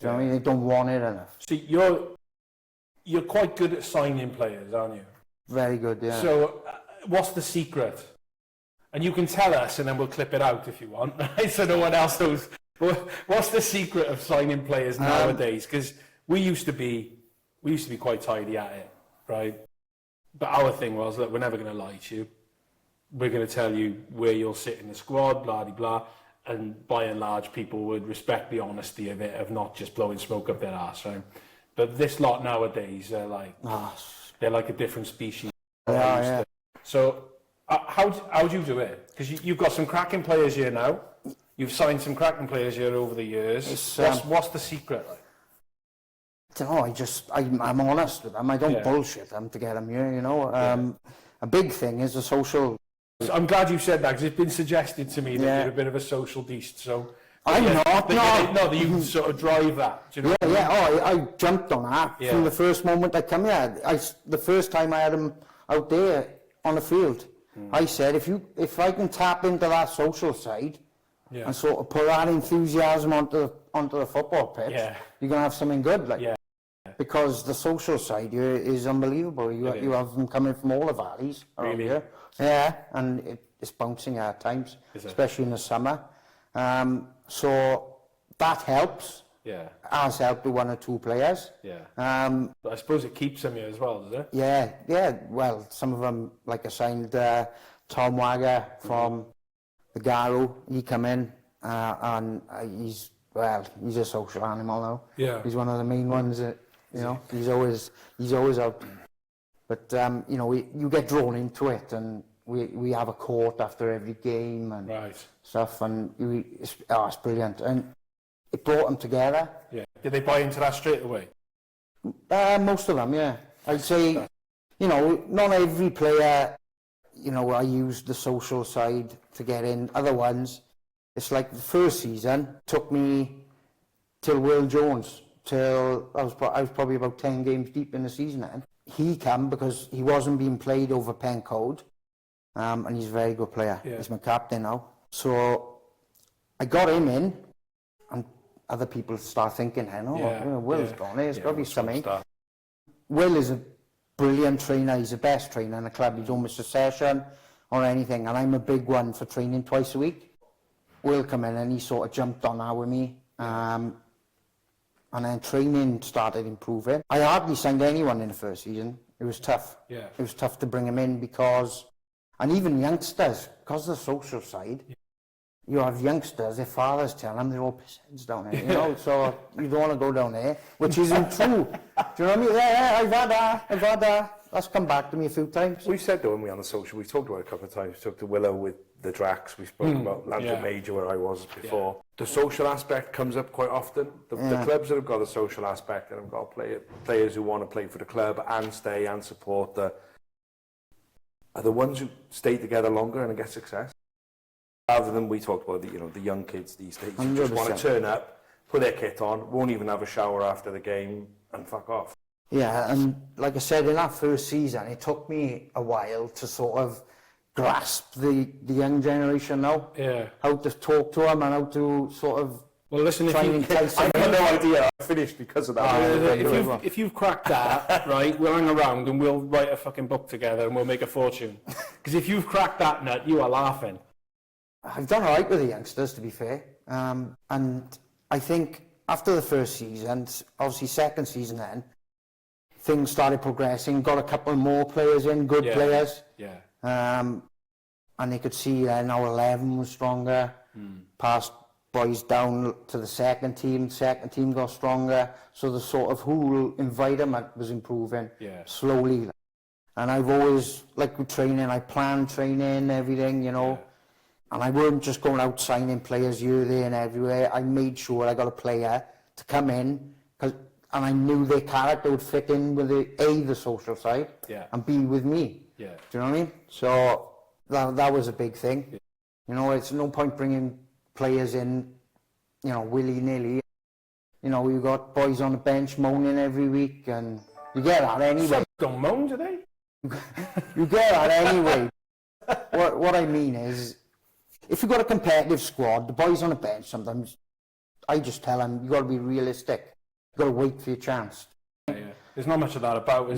Do you know what I mean? They don't want it enough. So you're quite good at signing players, aren't you? Very good, yeah. So what's the secret? And you can tell us, and then we'll clip it out if you want, right? So no one else knows. What's the secret of signing players nowadays? Because we used to be quite tidy at it, right? But our thing was that we're never going to lie to you. We're going to tell you where you'll sit in the squad, blah, blah, blah. And by and large, people would respect the honesty of it, of not just blowing smoke up their arse, right? But this lot nowadays, they're like a different species. Yeah. So how do you do it? Because you've got some cracking players here now. You've signed some cracking players here over the years. What's the secret like? I don't know, I'm honest with them. I don't bullshit them to get them here, you know. A big thing is the social... I'm glad you said that, because it's been suggested to me that you're a bit of a social beast, so... I'm not, that you can sort of drive that, do you know what I mean? I jumped on that from the first moment I come here. The first time I had him out there on the field, I said, if I can tap into that social side and sort of put that enthusiasm onto the football pitch, you're going to have something good. Because the social side here is unbelievable. You have them coming from all the valleys around here. Yeah, and it's bouncing at times, especially in the summer. So that helps. Yeah. Has helped with 1 or 2 players. Yeah. But I suppose it keeps them here as well, does it? Yeah. Well, some of them, like I signed Tom Wagger from the Garo. He come in and he's a social animal now. Yeah. He's one of the main ones that, you know, he's always out. But you know, you get drawn into it, and we have a court after every game and stuff, and it's brilliant, and it brought them together. Yeah. Did they buy into that straight away? Most of them, yeah. I'd say, you know, not every player, you know, I used the social side to get in. Other ones, it's like the first season took me till Will Jones, till I was probably about 10 games deep in the season then. He came because he wasn't being played over pen code, and he's a very good player. Yeah. He's my captain now. So I got him in, and other people start thinking, Will's gone, there's got to be something. Will is a brilliant trainer, he's the best trainer in the club. He don't miss a session or anything, and I'm a big one for training twice a week. Will come in and he sort of jumped on that with me. And then training started improving. I hardly signed anyone in the first season. It was tough. Yeah. It was tough to bring them in and even youngsters, because of the social side, you have youngsters, their fathers tell them they're all pissheads down there, you know, so you don't want to go down there, which isn't true. Do you know what I mean? Yeah, I've had that. That's come back to me a few times. We've said, though, when we on the social, we've talked about it a couple of times. We talked to Willow with the Drax, we spoke about Lambton Major, where I was before. Yeah. The social aspect comes up quite often. The clubs that have got a social aspect and have got players who want to play for the club and stay and support are the ones who stay together longer and get success. Rather than we talked about the young kids these days who just want to turn up, put their kit on, won't even have a shower after the game and fuck off. Yeah, and like I said, in that first season, it took me a while to sort of grasp the young generation now. Yeah. How to talk to them and how to sort of try and entice them. I have no idea. I finished because of that. If you've cracked that, right, we'll hang around and we'll write a fucking book together and we'll make a fortune. Because if you've cracked that nut, you are laughing. I've done all right with the youngsters, to be fair. And I think after the first season, obviously second season then, things started progressing, got a couple more players in, good players. Yeah. And they could see then our 11 was stronger, passed boys down to the second team got stronger, so the sort of whole environment was improving slowly. And I've always, like with training, I planned training, everything, you know, and I weren't just going out signing players here, there and everywhere. I made sure I got a player to come in, and I knew their character would fit in with the social side, and B, with me. Yeah. Do you know what I mean? So that was a big thing. Yeah. You know, it's no point bringing players in, you know, willy-nilly. You know, you got boys on the bench moaning every week, and you get that anyway. Some don't moan, do they? You get that anyway. What I mean is, if you've got a competitive squad, the boys on the bench sometimes I just tell them, you got to be realistic. You got to wait for your chance. Yeah. There's not much of that about, is there?